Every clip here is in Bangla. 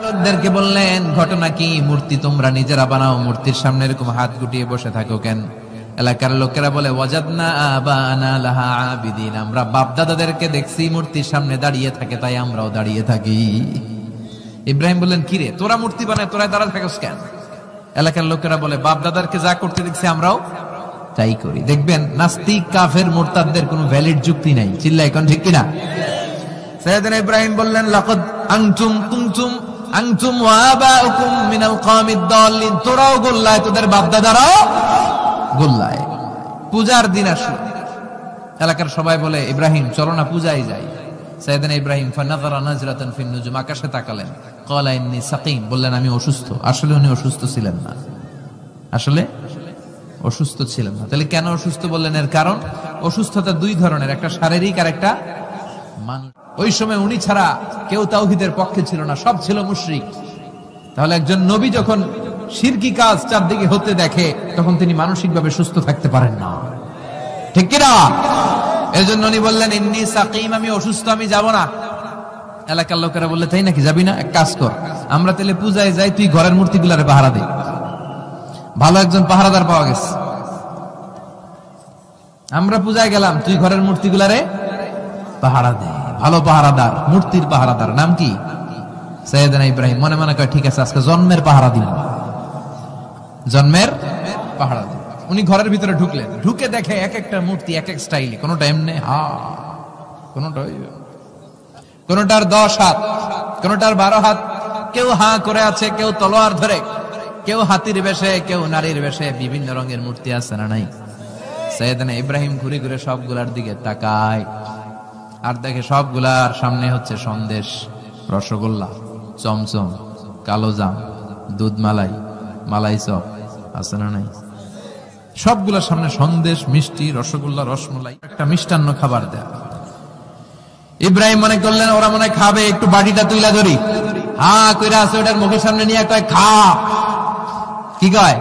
লোকদেরকে বললেন, ঘটনা কি? মূর্তি তোমরা নিজেরা বানাও, মূর্তির সামনে এরকম হাত গুটিয়ে বসে থাকো কেন? এলাকার লোকেরা বলে, ওয়াজাদনা আবানা লাহা আবিদিন, আমরা বাপ দাদাদেরকে দেখছি মূর্তির সামনে দাঁড়িয়ে থাকে, তাই আমরাও দাঁড়িয়ে থাকি। ইব্রাহিম বললেন, কি রে, তোরা মূর্তি বানায় তোরা দাঁড়া থাকস কেন? এলাকার লোকেরা বলে, বাপ দাদারকে যা করতে দেখছি আমরাও তাই করি। দেখবেন নাস্তিক কাফের মুরতাদদের কোনো ভ্যালিড যুক্তি নাই। চিল্লাই কোন ঠিক কিনা? সাইয়েদনা ইব্রাহিম বললেন, লাকাদ আনতুম কুনতুম আনতুম ওয়া আবাউকুম মিনাল কওমিদ দাল্লিন, তোরাও গোল্লায়, তোদের বাপ দাদারাও গোল্লায়। পূজার দিন আসলো, এলাকার সবাই বলে, ইব্রাহিম চলো না পূজায় যাই। সাইয়েদনা ইব্রাহিম ফানাযারা নাজরাতান ফিন নুজুম, আকাশে তাকালেন। ক্বালা ইন্নী সাকিম, বললেন আমি অসুস্থ। আসলে উনি অসুস্থ ছিলেন না, আসলে অসুস্থ ছিলেন না। তাহলে কেন অসুস্থ বললেন? এর কারণ, অসুস্থতা দুই ধরনের, একটা শারীরিক আর একটা মানুষ। ওই সময় উনি ছাড়া কেউ তাওহীদের পক্ষে ছিল না, সব ছিল মুশরিক। তাহলে একজন নবী যখন শিরকি কাজ চারদিকে হতে দেখে, তখন তিনি মানসিকভাবে সুস্থ থাকতে পারেন না, ঠিক কিনা? এজন্য উনি বললেন, ইন্নী সাকিম, আমি অসুস্থ, আমি যাব না। এলাকার লোকেরা বললে, তাই নাকি, যাবি না? এক কাজ কর, আমরা তাহলে পূজায় যাই, তুই ঘরের মূর্তিগুলারে পাহারা দে। ভালো একজন পাহারাদার পাওয়া গেছে, আমরা পূজায় গেলাম, তুই ঘরের মূর্তিগুলারে পাহারা দে। ভালো পাহারাদার, মূর্তির পাহারাদার, নাম কি? সাইয়েদনা ইব্রাহিম মনে মনে কয়, ঠিক আছে, আজকে জন্মের পাহারা দিন, জন্মের পাহারা দিন। উনি ঘরের ভিতরে ঢুকলেন, ঢুকে দেখে এক একটা মূর্তি এক এক স্টাইলে, কোনটা এমনে কোনটার 10 হাত, কোনটার 12 হাত, কেউ হা করে আছে, কেউ তলোয়ার ধরে, কেউ হাতির বেশে, কেউ নারীর বেশে, বিভিন্ন রঙের মূর্তি আছে না নাই? সাইয়েদনা ইব্রাহিম ঘুরে ঘুরে সবগুলার দিকে তাকায়, আর দেখে সবগুলার সামনে হচ্ছে সন্দেশ, রসগোল্লা, চমচম, কালোজাম, দুধ মালাই, মালাই চপ আছে না নাই? সবগুলার সামনে সন্দেশ, মিষ্টি, রসগোল্লা, রসমলাই, একটা মিষ্টান্ন খাবার দেয়া। ইব্রাহিম মনে করলেন ওরা মনে খাবে, একটু বাটিটা তুইলা ধরি। হা কইরা আছে, ওটার মুখের সামনে নিয়ে কয়, খা। কি কয়?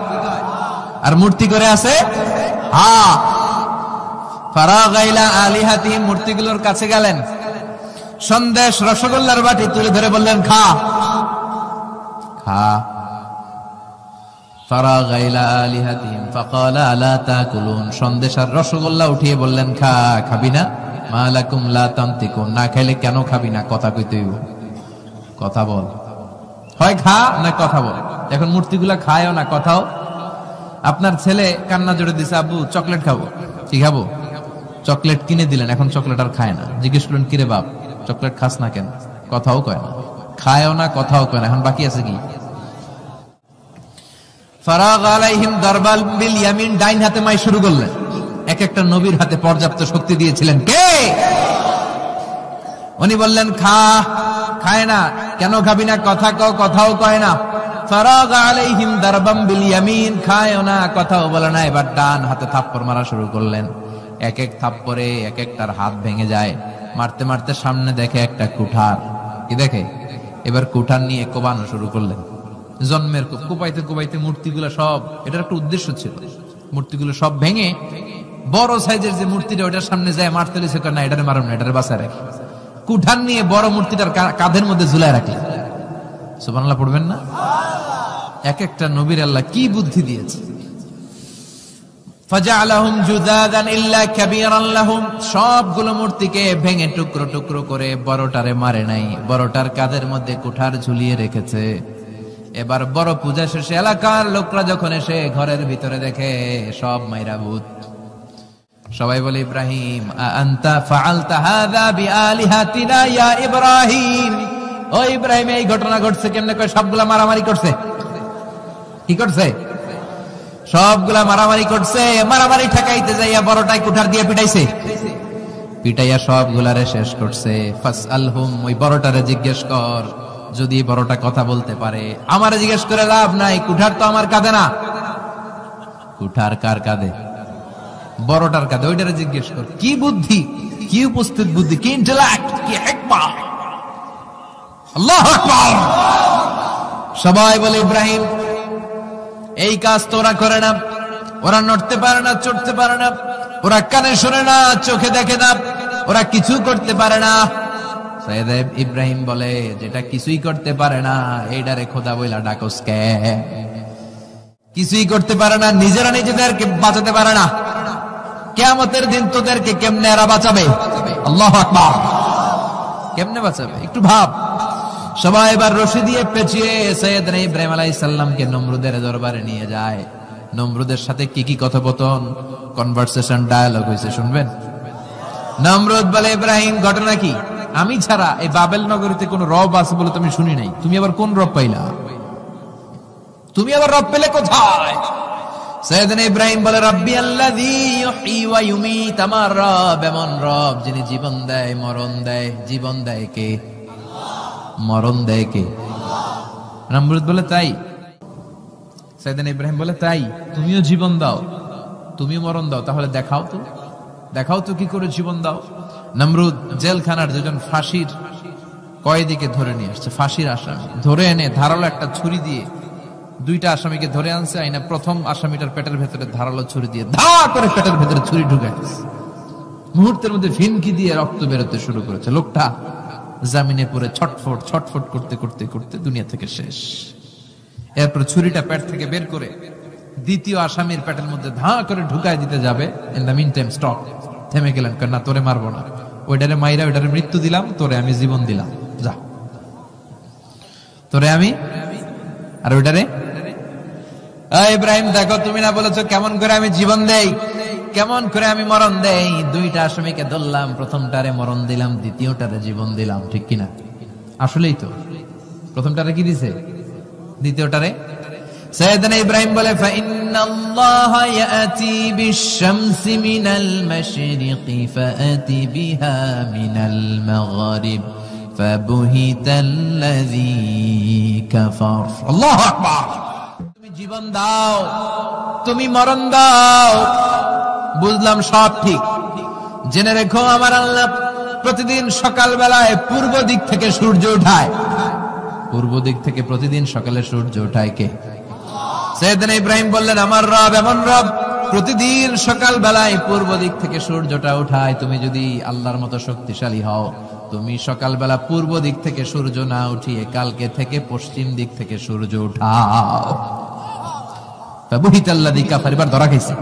আর মূর্তি করে আছে, হা। ফারাগা ইলা আলিহাতিহিম, মূর্তিগুলোর কাছে গেলেন, সন্দেশ, রসগোল্লার বাটি তুলে ধরে বললেন, খা খা। ফারাগা ইলা আলিহাতিহিম ফাকালা আলা তাকুলুন, সন্দেশ আর রসগোল্লা উঠিয়ে বললেন, খা, খাবি না? মা লাকুম লা তানতিকুন, না খাইলে কেন খাবি না? কথা কইতে হইব, কথা বল, হয় খা না কথা বল। এখন মূর্তিগুলা খায়ও না, কথাও। আপনার ছেলে কান্না জোরে দিছে, আব্বু চকলেট খাবো। কি খাবো? চকলেট কিনে দিলেন, এখন চকলেট আর খায় না। জিজ্ঞেস করলেন, কিরে বাপ, চকলেট খাস না কেন? কথাও কয় না, খায়ও না, কথাও কয় না। এখন বাকি আছে কি? ফারাগ আলাইহিম দারবাল বিল ইয়ামিন, ডাইন হাতে মাই শুরু করলেন। এক একটা নবীর হাতে পর্যাপ্ত শক্তি দিয়েছিলেন কে? উনি বললেন, খা, খায় না। কেন খাবি না? কথা কও, কথাও কয় না। ফারাগ আলাইহিম দারবাম বিল ইয়ামিন, খায়ও না, কথাও বলে না। এবার ডান হাতে থাপ্পড় মারা শুরু করলেন। এক এক থাপ্পড়ে এক একটার হাত ভেঙে যায়। মারতে মারতে সামনে দেখে একটা কুঠার। কি দেখে? এবার কুঠার নিয়ে কোবানো শুরু করলেন। জন্মের কোপাইতে কোপাইতে মূর্তিগুলো সব, এটার একটা উদ্দেশ্য ছিল, মূর্তিগুলো সব ভেঙে বড় সাইজের যে মূর্তিটা, ওটার সামনে যায় মারতে লেছে, না এটারে মারুন না, এটারে বাঁচায় রাখি। কুঠার নিয়ে বড় মূর্তিটার কাঁধের মধ্যে ঝুলায় রাখলেন। সুবহানাল্লাহ পড়বেন না? এক একটা নবীর আল্লাহ কি বুদ্ধি দিয়েছে। ফাজআলাহুম জুদাদান ইল্লা কাবীরান লাহুম, সবগুলো মূর্তিকে ভেঙে টুকরো টুকরো করে বড়টারে মারে নাই, বড়টার কাঁধের মধ্যে কুঠার ঝুলিয়ে রেখেছে। এবার বড় পূজা শেষে এলাকার লোকরা যখন এসে ঘরের ভিতরে দেখে সব মাইরা ভূত। সবাই বলে, ইব্রাহিম আনতা ফাআলতা হাযা বিআলিহাতিনা ইয়া ইব্রাহিম, ও ইব্রাহিম এই ঘটনা ঘটছে কেমনে? কয় সবগুলা মারামারি করছে। কি করছে? সবগুলা মারামারি করছে। মারামারি ঠেকাইতে যাইয়া বড়টাই কুঠার দিয়ে পিটাইছে, পিটাইয়া সবগুলারে শেষ করছে। ফাসআলহুম, ওই বড়টারে জিজ্ঞেস কর, যদি বড়টা কথা বলতে পারে। আমারে জিজ্ঞেস করে লাভ নাই, কুঠার তো আমার কাঁধে না। কুঠার কার কাঁধে? বড়টার কাঁধে। ওইটারে জিজ্ঞেস কর। কি বুদ্ধি, কি উপস্থিত বুদ্ধি, কি ইন্টেলেক্ট, কি হিকমা! আল্লাহু আকবার। সবাই বলে, ইব্রাহিম এই কাজ তো ওরা করে না, ওরা নড়তে পারে না, চড়তে পারে না, ওরা কানে শোনে না, চোখে দেখে না, ওরা কিছু করতে পারে না। সৈয়দ ইব্রাহিম বলে, যেটা কিছুই করতে পারে না এইটারে খোদা বইলা ডাকস কে? কিছুই করতে পারে না, নিজেরা নিজেদেরকে বাঁচাতে পারে না, কিয়ামতের দিন তোদেরকে কেমনে এরা বাঁচাবে? আল্লাহু আকবার। কেমনে বাঁচাবে একটু ভাব। সবাই এবার রশি দিয়ে পেঁচিয়ে সৈয়দনা ইব্রাহিম আলাইহিস সালামকে নমরুদের দরবারে নিয়ে যায়। নমরুদের সাথে কি কি কথোপকথন, কনভারসেশন, ডায়ালগ হয়েছে শুনবেন। নমরুদ বলে, ইব্রাহিম ঘটনা কি? আমি ছাড়া এই বাবেল নগরীতে কোন রব আছে বলে তুমি শুনি নাই, তুমি আবার কোন রব পাইলা? তুমি আবার রব পেলে কোথায়? সৈয়দনা ইব্রাহিম বলে, রাব্বি আল্লাযী ইউহয়ী ওয়া ইউমীত, আমার রব এমন রব যিনি জীবন দেয় মরণ দেয়। জীবন দেয় কে? মরণ দেয় কে? নমরুদ বলে, তাই? সৈয়দনা ইব্রাহিম বলে, তাই? তুমিও জীবন দাও, তুমিও মরণ দাও, তাহলে দেখাও তো, দেখাও তো কি করে জীবন দাও। নমরুদ জেলখানার দুজন ফাঁসির কয়েদিকে ধরে নিয়ে আসছে, ফাঁসির আসামি ধরে এনে ধারালো একটা ছুরি দিয়ে দুইটা আসামিকে ধরে আনছে। আইনা প্রথম আসামিটার পেটের ভেতরে ধারালো ছুরি দিয়ে ধা করে পেটের ভেতরে ছুরি ঢুকাইছে। মুহূর্তের মধ্যে ফিনকি দিয়ে রক্ত বেরোতে শুরু করেছে। লোকটা জামিনে পড়ে ছটফট ছটফট করতে করতে করতে দুনিয়া থেকে শেষ। এরপর ছুরিটা পেট থেকে বের করে দ্বিতীয় আসামির পেটের মধ্যে ধা করে ঢুকায় দিতে যাবে। In the meantime stop, থেমে গেলেন, না তোরে মারবো না, ওইটারে মাইরা ওইটারে মৃত্যু দিলাম, তোরে আমি জীবন দিলাম, যা তোরে আমি, আর ওইটারে ইব্রাহিম দেখো, তুমি না বলেছো কেমন করে আমি জীবন দেই, কেমন করে আমি মরণ দেই? দুইটা আসামিকে ধরলাম, প্রথমটারে মরণ দিলাম, দ্বিতীয়টারে জীবন দিলাম, ঠিক কিনা? আসলেই তো প্রথমটারে কি দিছে, দ্বিতীয়টারে। সৈয়দনা ইব্রাহিম বলে, ফাইন্নাল্লাহা ইয়াতি বিশ-শামসি মিনাল মাশরিকি ফাআতি বিহা মিনাল মাগরিব ফাবুহিতাল্লাযী কাফার। আল্লাহু আকবার। তুমি জীবন দাও, তুমি মরণ দাও, বুঝলাম সব ঠিক। জেনে রেখো, আমার আল্লাহ প্রতিদিন সকাল বেলায় পূর্ব দিক থেকে সূর্য উঠায়। পূর্ব দিক থেকে প্রতিদিন সকালে সূর্য উঠায় কে? সৈয়দনা ইব্রাহিম বললেন, আমার রব এমন রব প্রতিদিন সকাল বেলায় পূর্ব দিক থেকে সূর্যটা উঠায়। তুমি যদি আল্লাহর মতো শক্তিশালী হও, তুমি সকালবেলা পূর্ব দিক থেকে সূর্য না উঠিয়ে কালকে থেকে পশ্চিম দিক থেকে সূর্য উঠাও। ফাবুহিতাল্লাযী কাফার। এবার ধরা খাইছে,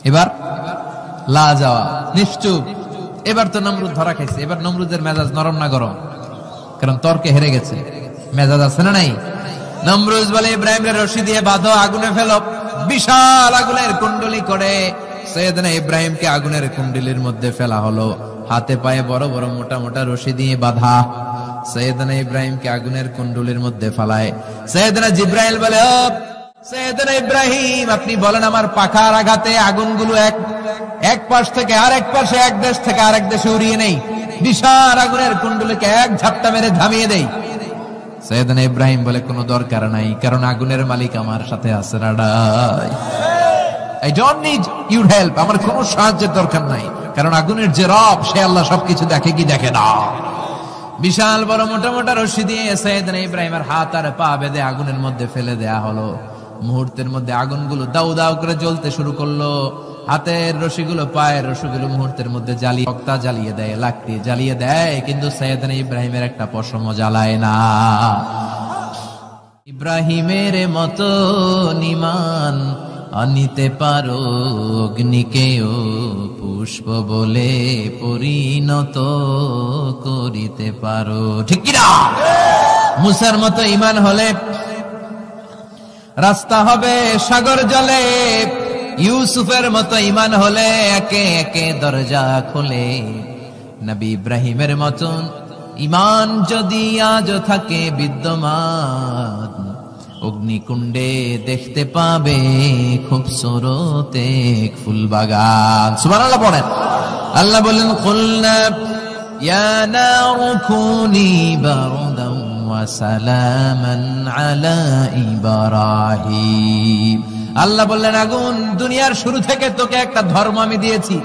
এবার লা যাওয়া, নিশ্চুপ। এবার তো নমরুদ ধরা খাইছে। এবার নমরুদের মেজাজ নরম না গরম? কারণ তর্কে হেরে গেছে, মেজাজ আছে না নাই? নমরুদ বলে, ইব্রাহিম রে রশি দিয়ে বাঁধো, আগুনে ফেলো। বিশাল আগুনের কুণ্ডলী করে সৈয়দনা ইব্রাহিমকে আগুনের কুণ্ডলীর মধ্যে ফেলা হলো। হাতে পায়ে বড় বড় মোটা মোটা রশি দিয়ে বাঁধা। সৈয়দনা ইব্রাহিমকে আগুনের কুণ্ডলীর মধ্যে ফেলায়। সৈয়দনা জিব্রাইল বলে, ও সৈয়দনা ইব্রাহিম, আপনি বলেন আমার পাখার আঘাতে আগুনগুলো এক পাশ থেকে আরেক পাশে, এক দেশ থেকে আরেক দেশে উড়িয়ে নেই, বিশাল আগুনের কুণ্ডলীকে এক ঝাপটা মেরে থামিয়ে দেই। সৈয়দনা ইব্রাহিম বলে, কোনো দরকার নাই, কারণ আগুনের মালিক আমার সাথে আছে। I don't need your help, আমার কোনো সাহায্যের দরকার নাই, কারণ আগুনের যে রব সে আল্লাহ সবকিছু দেখে কি দেখে না। বিশাল বড় মোটা মোটা রশি দিয়ে সৈয়দনা ইব্রাহিমের হাত আর পা বেঁধে আগুনের মধ্যে ফেলে দেয়া হলো। মুহূর্তের মধ্যে আগুনগুলো দাউ দাউ করে জ্বলতে শুরু করলো। হাতের রশিগুলো, পায়ের রশিগুলো মুহূর্তের মধ্যে জ্বালিয়ে দেয়, লাকড়ি জ্বালিয়ে দেয়, কিন্তু সৈয়দনা ইব্রাহিমের একটা পশমও জ্বালায় না। ইব্রাহিমের মতো ঈমান আনিতে পারো, অগ্নিকেও পুষ্প বলে পরিণত করিতে পারো, ঠিক কিনা? মুসার মতো ঈমান হলে রাস্তা হবে সাগর জলে। ইউসুফের মতো ঈমান হলে একে একে দরজা খোলে। নবী ইব্রাহিমের মতন ঈমান যদি আজ থাকে বিদ্যমান, অগ্নিকুণ্ডে দেখতে পাবে খুবসুরত এক ফুল বাগান। সুবহানাল্লাহ পড়েন। আল্লাহ বলেন, কুলনা ইয়া নারু কুনি বারদান ওয়া সালামান আলা ইব্রাহিম। আল্লাহ বললেন, আগুন, দুনিয়ার শুরু থেকে তোকে একটা ধর্ম আমি দিয়েছি,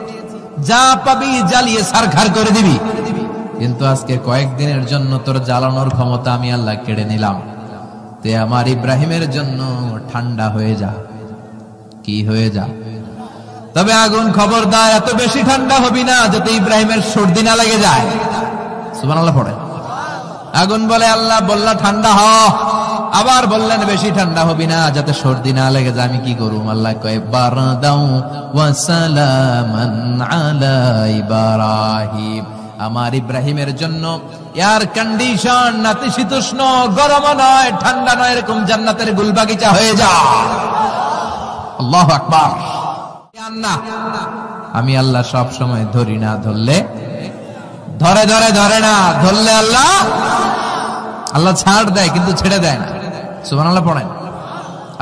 যা পাবি জ্বালিয়ে ছারখার করে দিবি, কিন্তু আজকে কয়েকদিনের জন্য তোর জ্বালানোর ক্ষমতা আমি আল্লাহ কেড়ে নিলাম। তে আমার ইব্রাহিমের জন্য ঠান্ডা হয়ে যা। কি হয়ে যা? তবে আগুন খবরদার এত বেশি ঠান্ডা হবি না যাতে ইব্রাহিমের সর্দি না লেগে যায়। সুবহানাল্লাহ পড়ে। আগুন বলে আল্লাহ বললা ঠান্ডা হ, আবার বললেন বেশি ঠান্ডা হবি না যাতে সর্দি না লেগে যায়। আমি কি করুম? আল্লাহ কয় বারদাউ ওয়া সালামান আলা ইব্রাহিম, আমার ইব্রাহিমের জন্য এয়ার কন্ডিশন, নাতিশীতোষ্ণ, গরম নয় ঠান্ডা নয়, এরকম জান্নাতের গুলবাগিচা হয়ে যা। আল্লাহু আকবার। আমি আল্লাহ সব সময় ধরি না, ধরলে ধরে ধরে ধরে না, ধরলে আল্লাহ আল্লাহ ছাড় দেয় কিন্তু ছেড়ে দেয় না। সুবহানাল্লাহ পড়েন।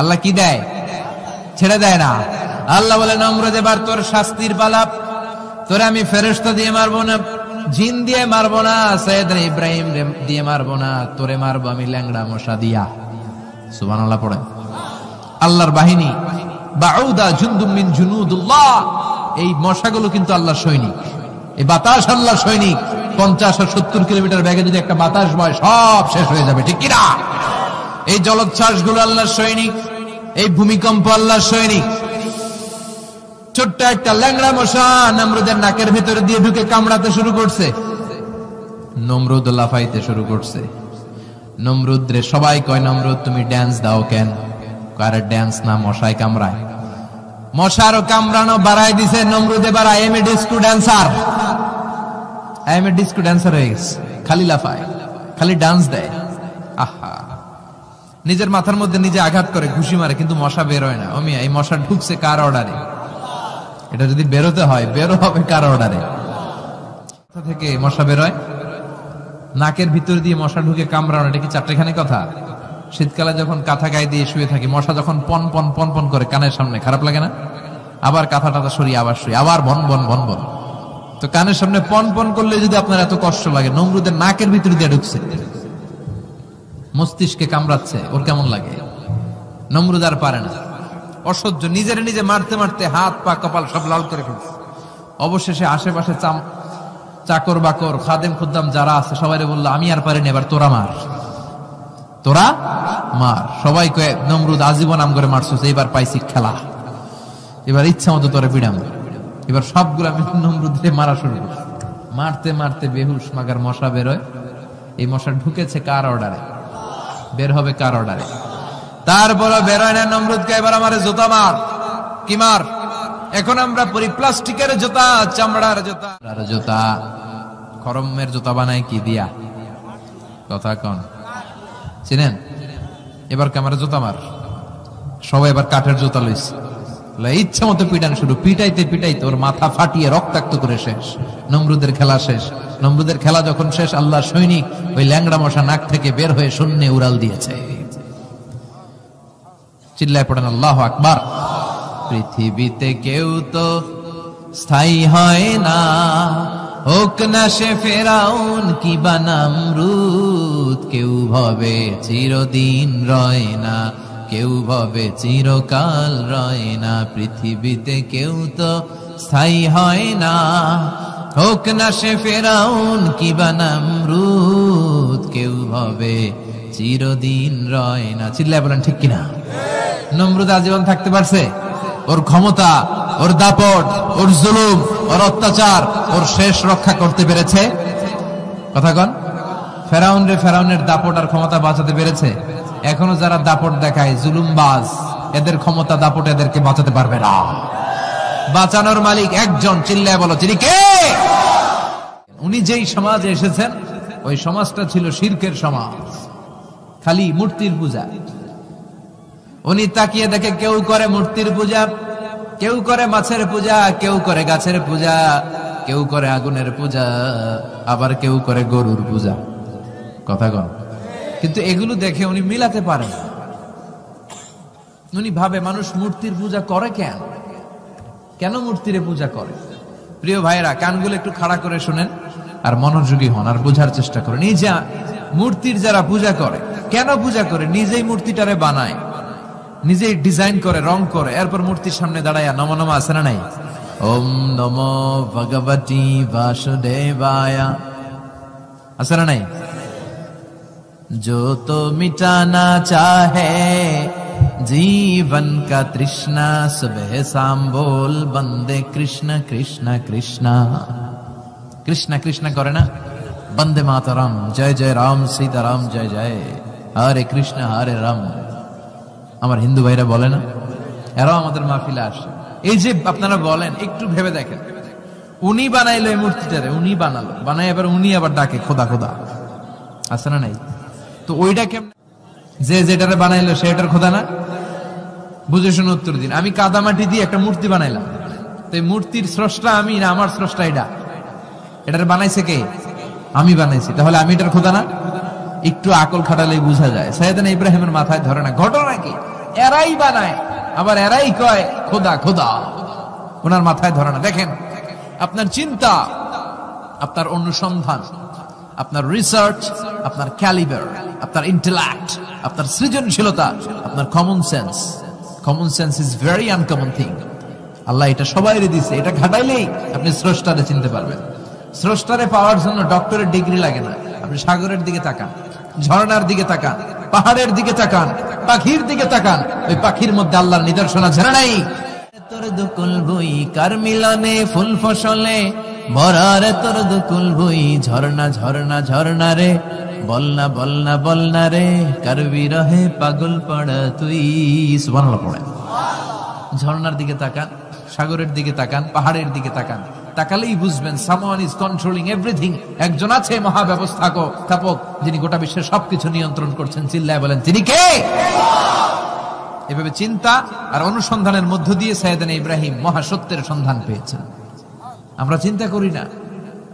আল্লাহ কি দেয়? ছেড়ে দেয় না। আল্লাহ বলে নমরুদ এবার তোর শাস্তির পালা, তোরে আমি ফেরেশতা দিয়ে মারবো না, জিন দিয়ে মারবো না, সাইয়েদনা ইব্রাহিম দিয়ে মারবো না, তোরে মারবো আমি ল্যাংড়া মশা দিয়া। সুবহানাল্লাহ পড়েন। আল্লাহর বাহিনী বাউদা জুনদুম মিন জুনুদুল্লাহ, এই মশাগুলো কিন্তু আল্লাহর সৈনিক, এই বাতাস আল্লাহর সৈনিক। 50 আর 70 কিলোমিটার বেগে যদি একটা বাতাস বয় সব শেষ হয়ে যাবে, ঠিক কিনা? এই জলোচ্ছ্বাস গুলো আল্লাহর সৈনিক, এই ভূমিকম্প আল্লাহর সৈনিক। ছোট্ট একটা ল্যাংড়া মশা নমরুদের নাকের ভিতরে দিয়ে ঢুকে কামড়াতে শুরু করছে। নমরুদ লাফাইতে শুরু করছে। নমরুদ রে সবাই কয় নমরুদ তুমি ড্যান্স দাও কেন? কারে ড্যান্স না, মশায় কামড়ায়। মশারও কামড়ানো বাড়াই দিছে নমরুদ। এবার I M A disco dancer, I M A disco dancer হয়ে গেছে। খালি লাফায়, খালি ডান্স দেয়। আহা, নিজের মাথার মধ্যে নিজে আঘাত করে, ঘুষি মারে, কিন্তু মশা বের হয় না। অমিয়া এই মশা ঢুকছে কার অর্ডারে? এটা যদি বেরোতে হয় বেরো হবে কার অর্ডারে? থেকে মশা বের হয়, নাকের ভিতর দিয়ে মশা ঢুকে কামড়ানো, এটা কি চারটেখানি কথা? শীতকালে যখন কাঁথা গায়ে দিয়ে শুয়ে থাকি, মশা যখন পন পন পন পন করে কানের সামনে, খারাপ লাগে না? আবার কাঁথা টাথা সরিয়ে আবার শুয়ে, আবার বন বন বন বন। তো কানের সামনে পন পন করলে যদি আপনার এত কষ্ট লাগে, নমরুদের নাকের ভিতর দিয়ে ঢুকছে, মস্তিষ্কে কামড়াচ্ছে, ওর কেমন লাগে? নমরুদ আর পারে না, অসহ্য। নিজের নিজে মারতে মারতে হাত পা কপাল সব লাল করে ফেলছে। অবশেষে আশেপাশে চাকর বাকর খাদেম খুদ্দাম যারা আছে সবাই বললো আমি আর পারিনি, এবার তোরা মার, তোরা মার। সবাই কয়ে নমরুদ আজীবন আম করে মারছিস, এইবার পাইছি খেলা, এবার ইচ্ছা মতো তোরে পিড়াম। এবার সবগুলো আমি নমরুদ মারা শুরু করছি। মারতে মারতে বেহুশ মাগার মশা বেরোয়। এই মশা ঢুকেছে কার অর্ডারে? বের হবে কার অর্ডারে? তারপরে বেরোয় না নমরুদকে, এবার আমারে জুতা মার। কি মার? এখন আমরা পরি প্লাস্টিকের জুতা, চামড়ার জুতা, জুতা খরমের জুতা বানায় কি দিয়া? কথা কন, চিনেন? এবার ক্যামেরা জুতা মার। সবাই এবার কাঠের জুতা লইছে, ইচ্ছা মতো পিটান শুরু। পিটাইতে পিটাইতে ওর মাথা ফাটিয়ে রক্তাক্ত করে শেষ। নমরুদের খেলা শেষ। নমরুদের খেলা যখন শেষ, আল্লাহর সৈনিক ওই ল্যাংড়া মশা নাক থেকে বের হয়ে শূন্যে উড়াল দিয়েছে। চিল্লায় পড়েন আল্লাহু আকবার। পৃথিবীতে কেউ তো স্থায়ী হয় না, হোক না সে ফেরাউন কি বা নমরুদ। কেউ ভাবে চিরদিন রয় না, কেউ ভাবে চিরকাল রয় না। পৃথিবীতে কেউ তো স্থায়ী হয় না, হোক না সে ফেরাউন কি বা নমরুদ। কেউ ভাবে চিরদিন রয় না। চিল্লায় বলেন ঠিক কিনা? নমরুদ আজীবন থাকতে পারছে? ওর ক্ষমতা, ওর দাপট, ওর জুলুম, ওর অত্যাচার, ওর শেষ রক্ষা করতে পেরেছে? কথা কন। ফেরাউন রে ফেরাউনের দাপট আর ক্ষমতা বাঁচাতে পেরেছে? এখনো যারা দাপট দেখায়, জুলুমবাজ, এদের ক্ষমতা দাপট এদেরকে বাঁচাতে পারবে না। বাঁচানোর মালিক একজন, চিল্লায় বলো তিনি কে? উনি যেই সমাজে এসেছেন ওই সমাজটা ছিল শিরকের সমাজ, খালি মূর্তির পূজা। উনি তাকিয়ে দেখে কেউ করে মূর্তির পূজা, কেউ করে মাছের পূজা, কেউ করে গাছের পূজা, কেউ করে আগুনের পূজা, আবার কেউ করে গরুর পূজা। কথা কন। কিন্তু এগুলো দেখে উনি মিলাতে পারেন। উনি ভাবে মানুষ মূর্তির পূজা করে কেন? কেন মূর্তির পূজা করে? প্রিয় ভাইরা, কানগুলো একটু খাড়া করে শুনেন আর মনোযোগী হন আর বোঝার চেষ্টা করেন। এই যে মূর্তির যারা পূজা করে, কেন পূজা করে? নিজেই মূর্তিটারে বানায়, নিজেই ডিজাইন করে, রং করে, এরপর মূর্তির সামনে দাঁড়ায় নম নম আছে না নাই? ওম নমো ভগবতী বাসুদেবায়া আছে না নাই? जो तो मिटाना चाहे जीवन का तृष्णा, सुबह शाम बोल बंदे कृष्ण कृष्ण कृष्ण। कृष्ण कृष्ण करे ना, বন্দে মাতরম, জয় জয় রাম সীতারাম, জয় জয় হরে কৃষ্ণ হরে রাম। আমার হিন্দু ভাইরা বলে না, এরাও আমাদের মাহফিলে আসে। এই যে আপনারা বলেন, একটু ভেবে দেখেন, উনি বানাইলো এই মূর্তিটারে, উনি বানালো, বানাই এবার উনি আবার ডাকে খোদা খোদা, আছে না নাই? তো ওইটা কেমন, যে যেটারে বানাইলো সেটার খোদা না? বুঝে শুনে উত্তর দিন। আমি কাদামাটি দিয়ে একটা মূর্তি বানাইলাম, তো এই মূর্তির স্রষ্টা আমি না আমার স্রষ্টা এটা? এটারে বানাইছে কে? আমি বানাইছি, তাহলে আমি এটার খোদা না? একটু আকল খাটালেই বোঝা যায়। সাইয়েদনা ইব্রাহিমের মাথায় ধরে না। ঘটনা কি? এরাই বানায়, আবার এরাই কয় খোদা খোদা, ওনার মাথায় ধরে না। দেখেন, আপনার চিন্তা, আপনার অনুসন্ধান, আপনার রিসার্চ, আপনার ক্যালিবার, আপনার ইন্টেলেক্ট, আপনার সৃজনশীলতা, আপনার common sense. Common sense is very uncommon thing. আল্লাহ এটা সবাইরে দিছে, এটা ঘাটাইলেই আপনি স্রষ্টারে চিনতে পারবেন। স্রষ্টারে পাওয়ার জন্য ডক্টরের ডিগ্রি লাগে না। আপনি সাগরের দিকে তাকান, ঝর্ণার দিকে তাকান, পাহাড়ের দিকে তাকান, পাখির দিকে তাকান, ওই পাখির মধ্যে আল্লাহর নিদর্শন আছে না নাই? তোর দুকুল বই কার মিলনে ফুল ফসলে ভরারে, তোর দুকুল বই ঝর্ণা ঝর্ণা ঝর্ণা রে, বলনা বলনা বলনা রে, কার বিরহে পাগল পড়া তুই। সুবহানাল্লাহ পড়েন। ঝর্ণার দিকে তাকান, সাগরের দিকে তাকান, পাহাড়ের দিকে তাকান, তাকালেই বুঝবেন সামওয়ান ইজ কন্ট্রোলিং এভরিথিং। একজন আছে মহাব্যবস্থাপক, যিনি গোটা বিশ্বের সবকিছু নিয়ন্ত্রণ করছেন। চিল্লায় বলেন, তিনি কে? এভাবে চিন্তা আর অনুসন্ধানের মধ্য দিয়ে সাইয়েদনা ইব্রাহিম মহাসত্যের সন্ধান পেয়েছেন। আমরা চিন্তা করি না,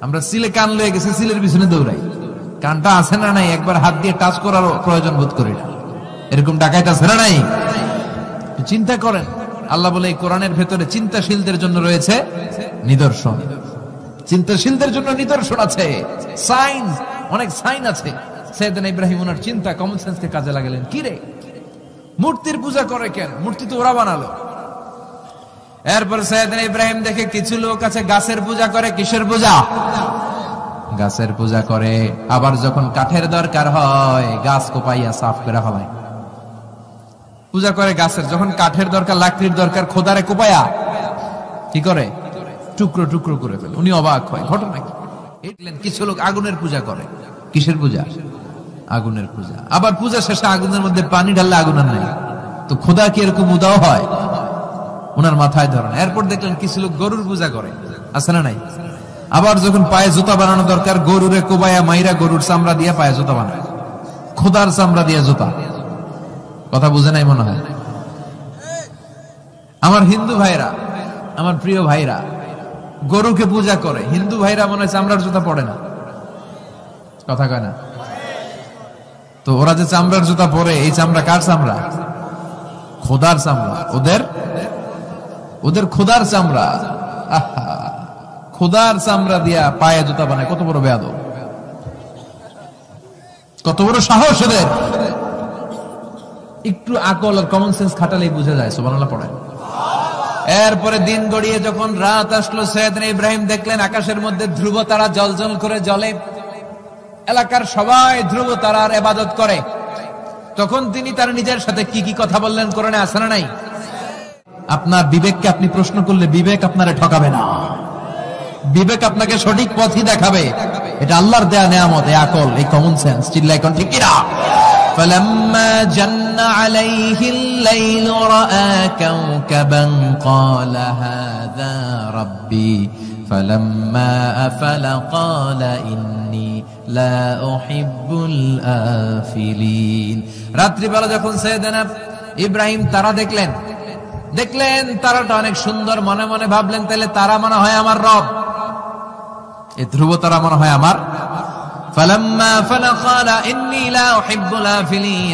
আমরা সিলে কান লয়ে গেছে, সিলের পিছনে দৌড়াই। কানটা আছে না নাই একবার হাত দিয়ে টাচ করারও প্রয়োজন বোধ করি না। এরকম ডাকাইত আছে না নাই? চিন্তা করেন। আল্লাহ বলে এই কোরআনের ভেতরে চিন্তাশীলদের জন্য রয়েছে নিদর্শন। চিন্তাশীলদের জন্য নিদর্শন আছে, সাইন, অনেক সাইন আছে। সাইয়েদনা ইব্রাহিম ওনার চিন্তা, কমন সেন্সকে কাজে লাগালেন। কি রে, মূর্তির পূজা করে কেন? মূর্তি তো ওরা বানালো। এরপর সাইয়েদনা ইব্রাহিম দেখে কিছু লোক আছে গাছের পূজা করে। কিসের পূজা? গাছের পূজা করে। আবার যখন কাঠের দরকার হয়, গাছ কোপাইয়া সাফ করে ফেলায়। পূজা করে গাছের, যখন কাঠের দরকার, লাকড়ির দরকার, খোদারে কোপায়া কি করে? টুকরো টুকরো করে ফেলে। উনি অবাক হয়, ঘটনা কি? কিছু লোক আগুনের পূজা করে। কিসের পূজা? আগুনের পূজা। আবার পূজা শেষে আগুনের মধ্যে পানি ঢাললে আগুন আর নাই। তো খোদা কি এরকম উদাও হয়? ওনার মাথায় ধরেন। এরপর দেখলেন কিছু লোক গরুর পূজা করে, আছে না নাই? আবার যখন পায়ে জুতা বানানো দরকার, গরুরে কোবায়া মাইরা গরুর চামড়া দিয়ে পায়ে জুতা বানায়। খোদার চামড়া দিয়ে জুতা। কথা বুঝে নাই মনে হয়। আমার হিন্দু ভাইরা, আমার প্রিয় ভাইরা, গরুকে পূজা করে। হিন্দু ভাইরা মনে হয় চামড়ার জুতা পড়ে না। কথা কয় না? তো ওরা যে চামড়ার জুতা পরে, এই চামড়া কার চামড়া? খোদার চামড়া। ওদের খোদার চামড়া। খোদার চামড়া দিয়া পায়ে জুতা বানায়। কত বড় বেয়াদব, কত বড় সাহস ওদের! একটু আকল আর কমন সেন্স খাটালেই বুঝা যায়। সুবহানাল্লাহ পড়েন। এরপরে দিন গড়িয়ে যখন রাত আসলো, সাইয়েদনা ইব্রাহিম দেখলেন আকাশের মধ্যে ধ্রুব তারা জ্বলজ্বল করে জ্বলে। এলাকার সবাই ধ্রুব তারার ইবাদত করে। তখন তিনি তার নিজের সাথে কি কি কথা বললেন, কোরআনে আছে না নাই? আপনার বিবেককে আপনি প্রশ্ন করলে বিবেক আপনারে ঠকাবে না। বিবেক আপনাকে সঠিক পথই দেখাবে। এটা আল্লাহর দেয়া নেয়ামত, এই আকল, এই কমন সেন্স। চিল্লায় কোন ঠিক কিনা? فلما جن عليه الليل رأى كوكبا قال هذا ربي فلما أفل قال إني لا أحب الآفلين। রাত্রি বেলা যখন সাইয়েদনা ইব্রাহিম তারা দেখলেন তারাটা অনেক সুন্দর, মনে মনে ভাবলেন তাহলে তারা মনে হয় আমার রব, এই ধ্রুব তারা মনে হয় আমার।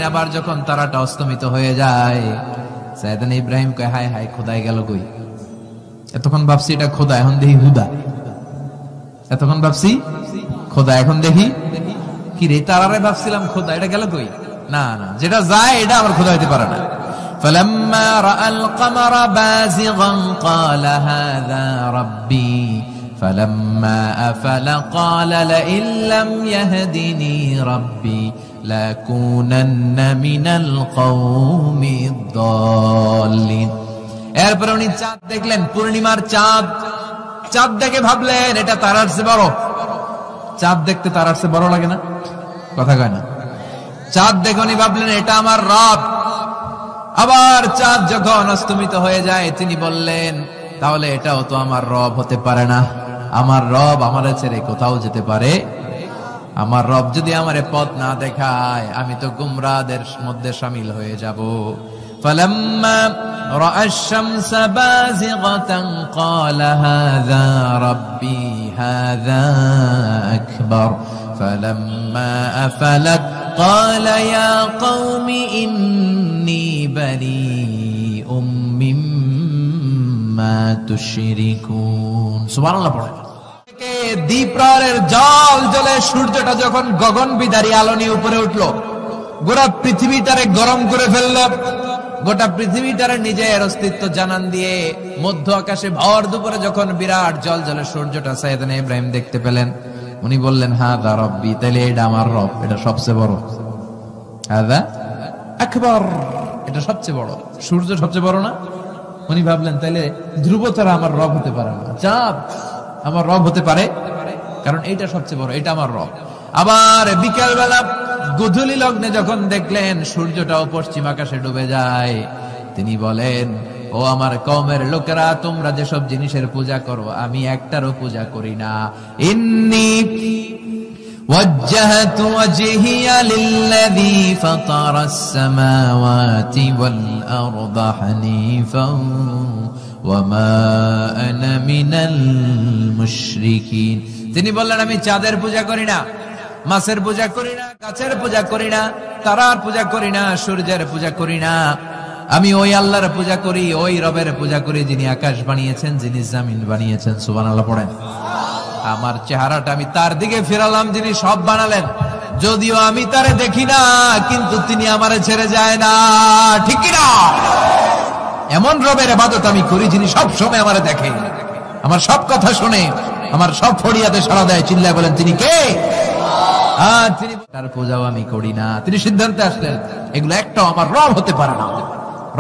আবার যখন তারাটা অস্তমিত হয়ে যায়, সাইয়েদনা ইব্রাহিম কয়, হায় হায়, খোদাই গেল কই? এতক্ষণ ভাবছি এটা খোদা, এখন দেখি হুদা। এতক্ষণ ভাবছি খোদা, এখন দেখি কি রে? তারারে ভাবছিলাম খোদা, এটা গেল কই? না না, যেটা যায় এটা আমার খোদা হইতে পারে না। فلما رأى القمر بازغا قال هذا ربي فلما أفل قال لئن لم يهدني ربي لأكونن من القوم الضالين। এরপর উনি চাঁদ দেখলেন, পূর্ণিমার চাঁদ। চাঁদ দেখে ভাবলেন এটা তারার চেয়ে বড়। চাঁদ দেখতে তার আসছে বড় লাগে না? কথা কয় না? চাঁদ দেখুনি ভাবলেন এটা আমার রব। আবার চাঁদ যখন অস্তমিত হয়ে যায় তিনি বললেন তাহলে এটাও তো আমার রব হতে পারে না। আমার রব আমারে ছেড়ে কোথাও যেতে পারে? আমার রব যদি আমারে পথ না দেখায় আমি তো গুমরাহদের মধ্যে শামিল হয়ে যাব। ফালাম্মা রাআ আশ-শামস বাযিগাতান ক্বালা হাযা রাব্বি হাযা আকবার ফালাম্মা আফালাত ক্বালা ইয়া কওমি ইন্নী বারীউম মিম্মা তুশরিকুন। সুবহানাল্লাহ পড়ে। দ্বীপ্রায়ের জল জলে সূর্যটা যখন গগন বিদারী আলো নিয়ে উপরে উঠলো, গোটা পৃথিবীটারে গরম করে ফেললো, গোটা পৃথিবীটারে নিজের অস্তিত্ব জানান দিয়ে মধ্য আকাশে ভর দুপুরে যখন বিরাট জল জলে সূর্যটা সাইয়েদনা ইব্রাহিম দেখতে পেলেন, উনি বললেন হাযা রব্বি, তাইলে এটা আমার রব, এটা সবচেয়ে বড়। হাযা আকবার, এটা সবচেয়ে বড়। সূর্য সবচেয়ে বড় না? উনি ভাবলেন তাইলে ধ্রুবতারা আমার রব হতে পারে না, চাঁদ আমার রব হতে পারে, কারণ এইটা সবচেয়ে বড়, এটা আমার রব। আবার বিকাল বেলা গোধূলি লগ্নে যখন দেখলেন সূর্যটাও পশ্চিম আকাশে ডুবে যায়, তিনি বলেন ও আমার কওমের লোকেরা, তোমরা যেসব জিনিসের পূজা করো আমি একটারও পূজা করি না। ইন্নী ওয়াজ্জাহতু ওয়াজহিয়া লিল্লাযী ফাতারাস সামাওয়াতি ওয়াল আরদা হানিফান ওয়ামা আনা মিনাল মুশরিকিন। তিনি বললেন আমি চাঁদের পূজা করি না, মাছের পূজা করি না, গাছের পূজা করি না, তারার পূজা করি না, সূর্যের পূজা করি না। আমি ওই আল্লাহর পূজা করি, ওই রবের পূজা করি যিনি আকাশ বানিয়েছেন, যিনি জমিন বানিয়েছেন। সুবহানাল্লাহ পড়েন। আমার চেহারাটা আমি তার দিকে ফিরালাম যিনি সব বানালেন, যদিও আমি তারে দেখি না কিন্তু তিনি আমারে ছেড়ে যায় না, ঠিক কি না? এমন রবের ইবাদত আমি করি যিনি সব সময় আমারে দেখে, আমার সব কথা শুনে, আমার সব ফরিয়াদে সাড়া দেয়। চিল্লায় বলেন তিনি কে? তিনি তার পূজাও আমি করি না। তিনি সিদ্ধান্তে আসলেন এগুলো একটাও আমার রব হতে পারে না।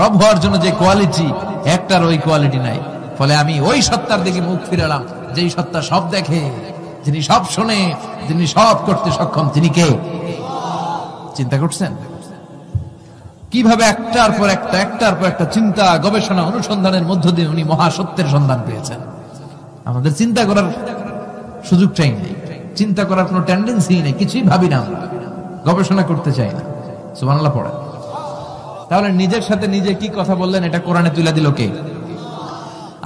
রব হওয়ার জন্য যে কোয়ালিটি, একটার ওই কোয়ালিটি নাই। ফলে আমি ওই সত্তার দিকে মুখ ফিরালাম যেই সত্তা সব দেখে, যিনি সব শোনে, যিনি সব করতে সক্ষম। তিনি কে? চিন্তা করছেন কিভাবে একটার পর একটা চিন্তা, গবেষণা, অনুসন্ধানের মধ্য দিয়ে উনি মহাসত্যের সন্ধান পেয়েছেন। আমাদের চিন্তা করার সুযোগটাই নেই, চিন্তা করার কোনো টেন্ডেন্সি নেই, কিছুই ভাবি না, আমরা গবেষণা করতে চাই না। সুবহানাল্লাহ পড়ে। তাহলে নিজের সাথে নিজে কি কথা বললেন এটা কোরআনে তুলে দিল কে?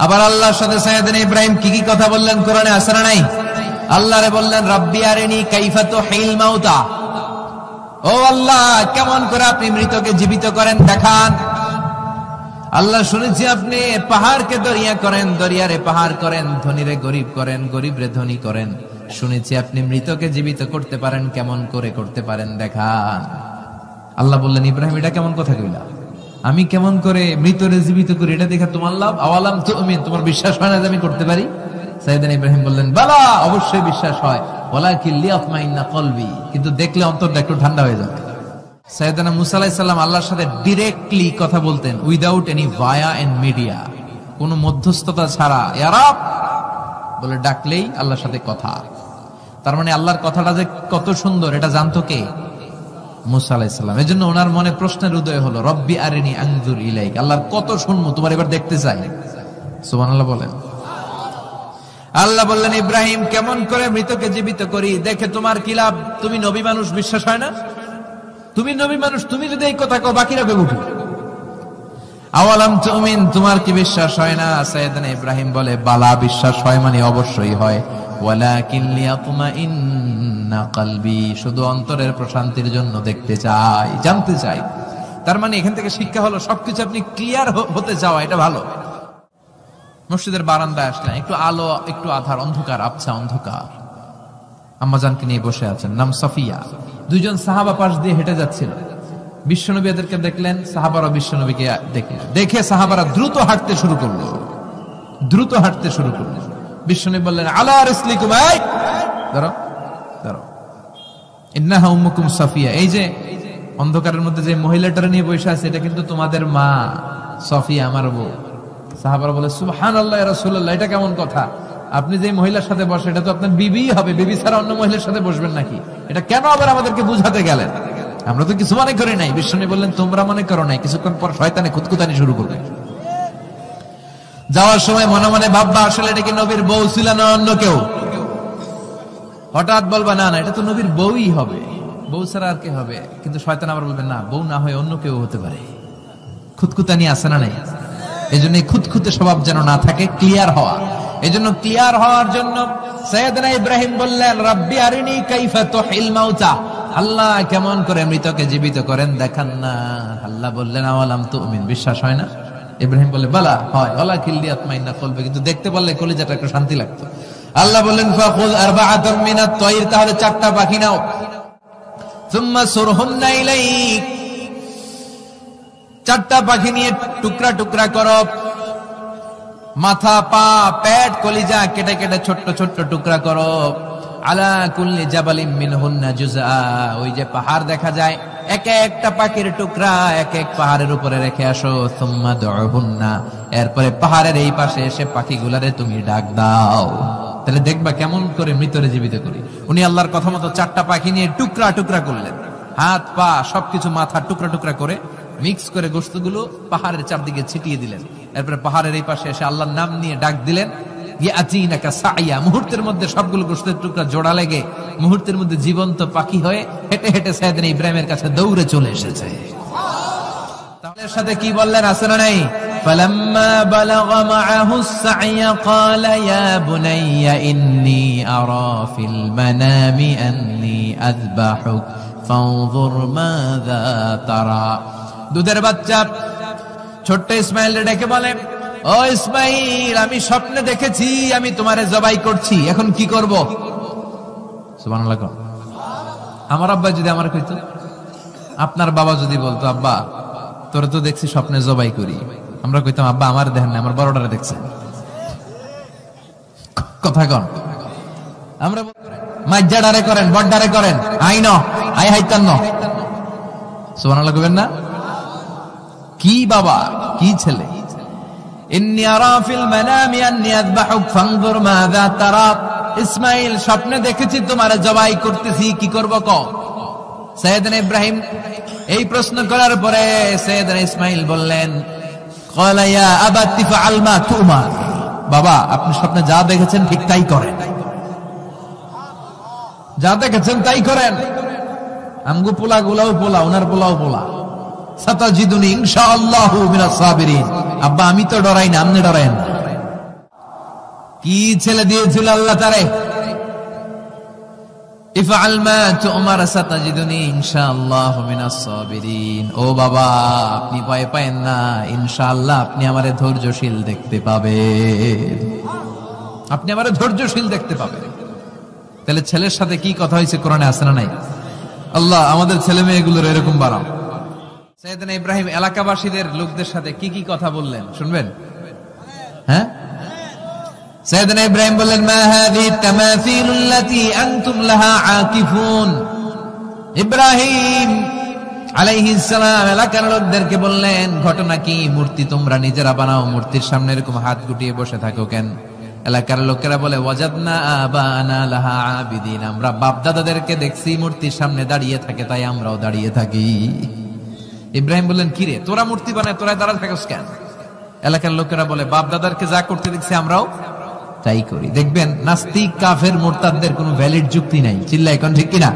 আবার আল্লাহর সাথে সাইয়েদনা ইব্রাহিম কি কি কথা বললেন কোরআনে আছে না নাই? আল্লাহরে বললেন রাব্বি আরিনি কাইফা তুহিল মাউতা, ও আল্লাহ কেমন করে আপনি মৃতকে জীবিত করেন দেখান। আল্লাহ শুনেছি আপনি পাহাড়কে দরিয়া করেন, দরিয়ারে পাহাড় করেন, ধনীরে গরিব করেন, গরিবরে ধনী করেন। শুনেছি আপনি মৃতকে জীবিত করতে পারেন, কেমন করে করতে পারেন দেখান। আল্লাহ বললেন ইব্রাহিম এটা কেমন কথা কইলা? আমি কেমন করে মৃতরে জীবিত করি এটা দেখা তোমার লাভ? আওয়ালাম তুমিন, তোমার বিশ্বাস হয় না যে আমি করতে পারি? সাইয়েদনা ইব্রাহিম বললেন বালা, অবশ্যই বিশ্বাস হয়, ওয়ালাকিন লিয়াতমাইন্না কলবি, কিন্তু দেখলে অন্তরটা একটু ঠান্ডা হয়ে যাবে। সাইয়েদনা মুসা আলাইহিস সালাম আল্লাহর সাথে ডাইরেক্টলি কথা বলতেন, without any via and media, কোনো মধ্যস্থতা ছাড়া। ইয়া রাব বলে ডাকলেই আল্লাহর সাথে কথা। তার মানে আল্লাহর কথাটা যে কত সুন্দর এটা জানতো কে? মুসা আলাইহিস সালাম। এজন্য ওনার মনে প্রশ্নের উদয় হলো রব্বি আরিনি আনজুর ইলাইক, আল্লাহর কত শুনবো, তোমার এবার দেখতে চাই। সুবহানাল্লাহ বলেন। আল্লাহ বললেন ইব্রাহিম কেমন করে মৃতকে জীবিত করি, দেখে তোমার কি লাভ? তুমি নবী মানুষ, বিশ্বাস হয় না? তুমি নবী মানুষ, তুমি যদি এই কথা কও বাকিরা কে উঠবে? আওয়ালাম তুমিন, তোমার কি বিশ্বাস হয় না? সাইয়েদনা ইব্রাহিম বলে বালা, বিশ্বাস হয় মানে অবশ্যই হয়। ওয়ালাকিন লিয়াতমাইন্না কলবি, শুধু অন্তরের প্রশান্তির জন্য দেখতে চাই, জানতে চাই। তার মানে এখান থেকে শিক্ষা হলো সবকিছু আপনি ক্লিয়ার হতে চাওয়া, এটা ভালো। মসজিদের বারান্দায় আসলেন, একটু আলো, একটু আধার, অন্ধকার, আবছা অন্ধকার। আম্মাজানকে নিয়ে বসে আছেন, নাম সাফিয়া। দুইজন সাহাবা পাশ দিয়ে হেঁটে যাচ্ছিল। বিশ্বনবী এদেরকে দেখলেন, সাহাবারা বিশ্বনবীকে দেখলেন। দেখে সাহাবারা দ্রুত হাঁটতে শুরু করলো, দ্রুত হাঁটতে শুরু করলো। বিশ্বনবী বললেন আলা রিসলিকুম, এই দাঁড়াও দাঁড়াও, ইন্নাহা উম্মুকুম সাফিয়া, এই যে অন্ধকারের মধ্যে যে মহিলাটার নিয়ে বসে আছে এটা কিন্তু তোমাদের মা সাফিয়া, আমার বউ। সাহাবারা বলে সুবহানাল্লাহ ইয়া রাসূলুল্লাহ, এটা কেমন কথা? আপনি যে মহিলার সাথে বসে এটা তো আপনার বিবি হবে, বিবি ছাড়া অন্য মহিলার সাথে বসবেন নাকি? এটা কেন আবার আমাদেরকে বুঝাতে গেলেন? আমরা তো কিছু মনে করি নাই। বিষ্ণু বললেন তোমরা মনে করো নাই, কিছুক্ষণ পর শয়তানে খুঁতখুতানি শুরু করবে। যাওয়ার সময় মনে মনে ভাববা আসলে এটা কি নবীর বউ ছিল না অন্য কেউ? হঠাৎ বলবা না না এটা তো নবীর বউই হবে, বউ ছাড়া আর কে হবে? কিন্তু শয়তান আবার বলবে না, বউ না হয় অন্য কেউ হতে পারে। খুঁতখুতানি আছে না নাই? এই জন্য খুঁতখুতে স্বভাব যেন না থাকে, ক্লিয়ার হওয়া। এই জন্য ক্লিয়ার হওয়ার জন্য সাইয়েদনা ইব্রাহিম বললেন রাব্বি আরিনি কাইফা তুহিল মাউতা, আল্লাহ কেমন করে মৃতকে জীবিত করেন দেখান না। আল্লাহ বললেন আওয়ালাম তুমিন, বিশ্বাস হয় না? ইব্রাহিম বলে বালা হয়, ওয়ালাকিন লিয়াতমাইন্না কলবি, কিন্তু দেখতে পারলে কলিজাটা একটু শান্তি লাগতো। আল্লাহ বললেন ফাখুয আরবাআতাম মিনাত তায়র, তাহলে 4টা পাখি নাও, সুম্মা সুরহুন্না ইলাইক, 4টা পাখি নিয়ে টুকরা টুকরা করো, মাথা পা পেট কলিজা কেটে কেটে ছোট্ট ছোট্ট টুকরা করো। আলা কুল্লি জাবালিন মিনহুন্না জুজআ, ওই যে পাহাড় দেখা যায় এক একটা পাখির টুকরা এক এক পাহাড়ের উপরে রেখে আসো। সুম্মা দুহুন্না, এরপরে পাহাড়ের এই পাশে এসে পাখিগুলারে তুমি ডাক দাও, তাহলে দেখবা কেমন করে মৃতরে জীবিত করি। উনি আল্লাহর কথা মতো 4টা পাখি নিয়ে টুকরা টুকরা করলেন, হাত পা সবকিছু মাথা টুকরা টুকরা করে মিক্স করে গোশতগুলো পাহাড়ের চারদিকে ছিটিয়ে দিলেন। এরপরে পাহাড়ের এই পাশে এসে আল্লাহর নাম নিয়ে ডাক দিলেন, ইয়াতিনাকা সাইয়া, মুহূর্তের মধ্যে সবগুলো গোশতের টুকরা জোড়া লেগে মুহূর্তের মধ্যে জীবন্ত পাখি হয়ে হেঁটে হেঁটে সাইয়েদনা ইব্রাহিমের কাছে দৌড়ে চলে এসেছে। তাহলে সাথে কি বললেন আছে না নাই? ফালাম্মা বালাগা মাআহু সাইয়া ক্বালা ইয়া বুনাইয়া ইন্নী আরা ফিল মানামি আন্নী আযবাহুক ফানজুর মাযা তারা। দুধের বাচ্চা ছোট্ট ইসমাইল ডেকে বলে, ও ইসমাইল, আমি স্বপ্নে দেখেছি আমি তোমারে জবাই করছি, এখন কি করব? সুবহানাল্লাহ। আমার আব্বা যদি আমার কইতো, আপনার বাবা যদি বলতো আব্বা তোরে তো দেখছি স্বপ্নে জবাই করি, আমরা কইতাম আব্বা আমার দেখেন না, আমার বড়টারে দেখছেন। কথা কন, আমরা মাইজাডারে করেন, বড়ডারে করেন, আই ন আই হাইতান ন। সুবহানাল্লাহ কইবেন না? কি বাবা, কি ছেলে। ইন্নী আরা ফিল মানামি আন্নী আযবাহুক ফানজুর মাযা তারা, ইসমাইল স্বপ্নে দেখেছি তোমারে জবাই করতেছি, কি করব কও? সাইয়েদনা ইব্রাহিম এই প্রশ্ন করার পরে সাইয়েদনা ইসমাইল বললেন, ক্বালা ইয়া আবাতি ফাআল মা তুমার, বাবা আপনি স্বপ্নে যা দেখেছেন ঠিক তাই করেন, যা দেখেছেন তাই করেন। আমগো পোলা গুলাও পোলা, ওনার পোলাও পোলা। সাতাজিদুনি ইনশাআল্লাহু মিনাস সাবিরিন, আব্বা আমি তো ডরাই না, আপনি ডরায়েন না। কি ছেলে দিয়েছিল আল্লাহ তারে। ইফআল মা তুমার সাতাজিদুনি ইনশাআল্লাহু মিনাস সাবিরিন, ও বাবা আপনি ভয় পায়েন না, ইনশাআল্লাহ আপনি আমারে ধৈর্যশীল দেখতে পাবেন, আপনি আমারে ধৈর্যশীল দেখতে পাবেন। তাহলে ছেলের সাথে কি কথা হয়েছে কোরআনে আছে না নাই? আল্লাহ আমাদের ছেলে মেয়েগুলোর এরকম বানাও। সাইয়েদনা ইব্রাহিম এলাকাবাসীদের লোকদের সাথে কি কি কথা বললেন শুনবেন? হ্যাঁ, সাইয়েদনা ইব্রাহিম বললেন, মা হাযিহি তামাসিলুল্লাতী আনতুম লাহা আকিফুন। ইব্রাহিম আলাইহিস সালাম এলাকার লোকদেরকে বললেন, ঘটনা কি? মূর্তি তোমরা নিজেরা বানাও, মূর্তির সামনে এরকম হাত গুটিয়ে বসে থাকো কেন? এলাকার লোকেরা বলে, ওয়াজাদনা আবানা লাহা আবিদিন, আমরা বাপ দাদাদেরকে দেখছি মূর্তির সামনে দাঁড়িয়ে থাকে, তাই আমরাও দাঁড়িয়ে থাকি। ইব্রাহিম বললেন, কি রে তোরা মূর্তি বানায় তোরা দাঁড়া থাকস কেন? এলাকার লোকেরা বলে, বাপ দাদারকে যা করতে দেখছি আমরাও তাই করি। দেখবেন নাস্তিক কাফের মুরতাদদের কোনো ভ্যালিড যুক্তি নাই, চিল্লা এখন ঠিক কিনা?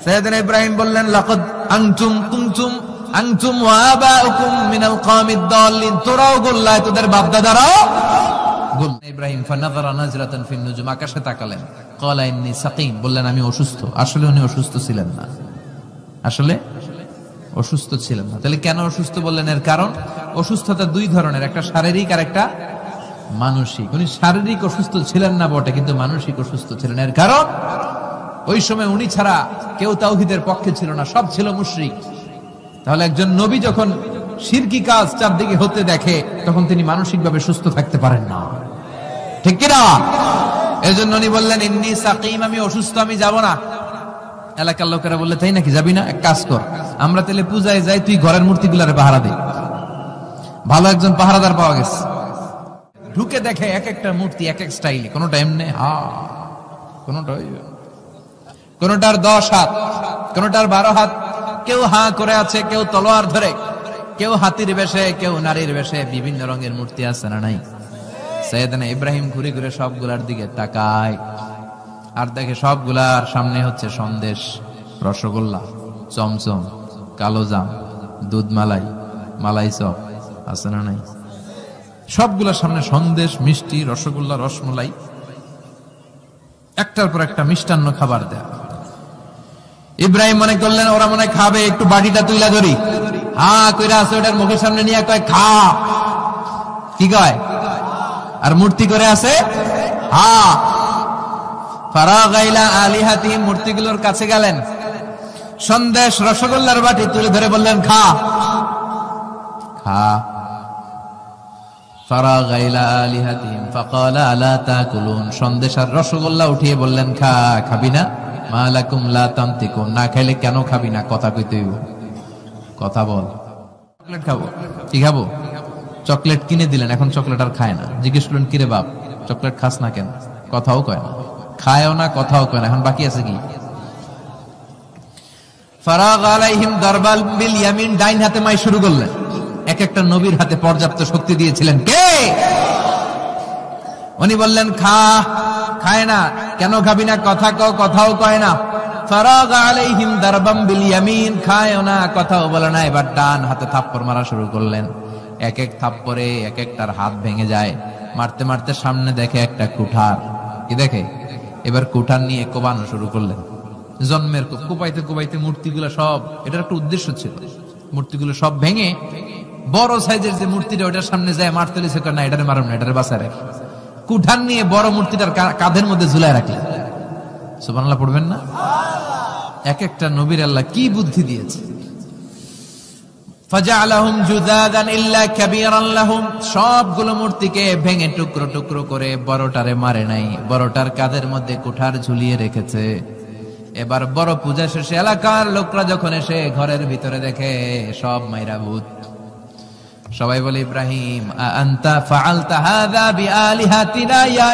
সাইয়েদনা ইব্রাহিম বললেন, লাকাদ আনতুম কুনতুম আনতুম ওয়া আবাউকুম মিনাল কওমিদ দাল্লিন, তোরাও গোল্লায় তোদের বাপ দাদারাও গোল্লা। ইব্রাহিম ফানাযারা নাজরাতান ফিন নুজুম, আকাশে তাকালেন, ক্বালা ইন্নী সাকিম, বললেন আমি অসুস্থ। আসলে উনি অসুস্থ ছিলেন না, আসলে অসুস্থ ছিলেন না। তাহলে কেন অসুস্থ বললেন? এর কারণ অসুস্থতা দুই ধরনের, একটা শারীরিক আর একটা মানসিক। উনি শারীরিক অসুস্থ ছিলেন না বটে, কিন্তু মানসিক অসুস্থ ছিলেন। এর কারণ ওই সময় উনি ছাড়া কেউ তাওহীদের পক্ষে ছিল না, সব ছিল মুশরিক। তাহলে একজন নবী যখন শিরকি কাজ চারদিকে হতে দেখে, তখন তিনি মানসিকভাবে সুস্থ থাকতে পারেন না, ঠিক কিনা? এজন্য উনি বললেন, ইন্নী সাকিম, আমি অসুস্থ, আমি যাব না। এলাকার লোকেরা বললে, তাই নাকি, যাবি না? এক কাজ কর, আমরা তাহলে পূজায় যাই, তুই ঘরের মূর্তিগুলারে পাহারা দে। ভালো একজন পাহারাদার পাওয়া গেছে। ঢুকে দেখে এক একটা মূর্তি এক এক স্টাইলে, কোনটা এমনি কোনটার 10 হাত, কোনটার 12 হাত, কেউ করে আছে, কেউ তলোয়ার ধরে, কেউ হাতির বেশে, কেউ নারীর বেশে, বিভিন্ন রঙের মূর্তি আছে না নাই? সাইয়েদনা ইব্রাহিম ঘুরে ঘুরে সবগুলার দিকে তাকায় আর দেখে সবগুলার সামনে হচ্ছে সন্দেশ, রসগোল্লা, চমচম, কালোজাম, দুধ মালাই, মালাই চপ আছে না নাই? সবগুলার সামনে সন্দেশ, মিষ্টি, রসগোল্লা, রসমলাই, একটার পর একটা মিষ্টান্ন খাবার দেয়া। ইব্রাহিম মনে করলেন ওরা মনে খাবে, একটু বাটিটা তুইলা ধরি, কইরা আছে ওটার মুখের সামনে নিয়ে কয় খা, কি কয়? আর মূর্তি করে আছে ফারাগাইলা আলিহাতিহিম, মূর্তিগুলোর কাছে গেলেন, সন্দেশ, রসগোল্লার বাটি তুলে ধরে বললেন খা। ফারাগাইলা আলিহাতিহিম ফাকালা আলা তাকুলুন, সন্দেশ আর রসগোল্লা উঠিয়ে বললেন খাবি না? মালাকুম লা তানতিকুন, না খাইলে কেন খাবি না? কথা কইতে হইব, কথা বল। চকলেট খাবো, কি খাবো? চকলেট কিনে দিলেন, এখন চকলেট আর খায় না। জিজ্ঞেস করলেন কিরে বাপ, চকলেট খাস না কেন? কথাও কয় না, খায়ও না, কথাও কয় না, এখন বাকি আছে কি? ফারাগ আলাইহিম দারবাল বিল ইয়ামিন, ডাইন হাতে মাই শুরু করলেন। এক একটা নবীর হাতে পর্যাপ্ত শক্তি দিয়েছিলেন কে? উনি বললেন খায় না। কেন খাবি না? কথা কও, কথাও কয় না। ফারাগ আলাইহিম দারবাম বিল ইয়ামিন, খায়ও না, কথাও বলে না। এবার ডান হাতে থাপ্পড় মারা শুরু করলেন। এক এক থাপ্পড়ে এক একটার হাত ভেঙে যায়। মারতে মারতে সামনে দেখে একটা কুঠার, কি দেখে? এবার কুঠার নিয়ে কোবানো শুরু করলেন। জন্মের কোপাইতে কোপাইতে মূর্তিগুলো সব, এটার একটা উদ্দেশ্য ছিল, মূর্তিগুলো সব ভেঙে বড় সাইজের যে মূর্তিটা ওটার সামনে যায় মারতে লিছে, না এটারে মারুন না, এটারে বাঁচায় রাখি। কুঠার নিয়ে বড় মূর্তিটার কাঁধের মধ্যে ঝুলায় রাখলেন। সুবহানাল্লাহ পড়বেন না? এক একটা নবীর আল্লাহ কি বুদ্ধি দিয়েছে। ফাজআলাহুম জুদাদান ইল্লা কাবীরান লাহুম, সবগুলো মূর্তিকে ভেঙে টুকরো টুকরো করে বড়টারে মারে নাই, বড়টার কাঁধের মধ্যে কুঠার ঝুলিয়ে রেখেছে। এবার বড় পূজা শেষে এলাকার লোকরা যখন এসে ঘরের ভিতরে দেখে সব মাইরা ভূত, সবাই বলে ইব্রাহিম আনতা ফাআলতা হাযা বিআলিহাতিনা ইয়া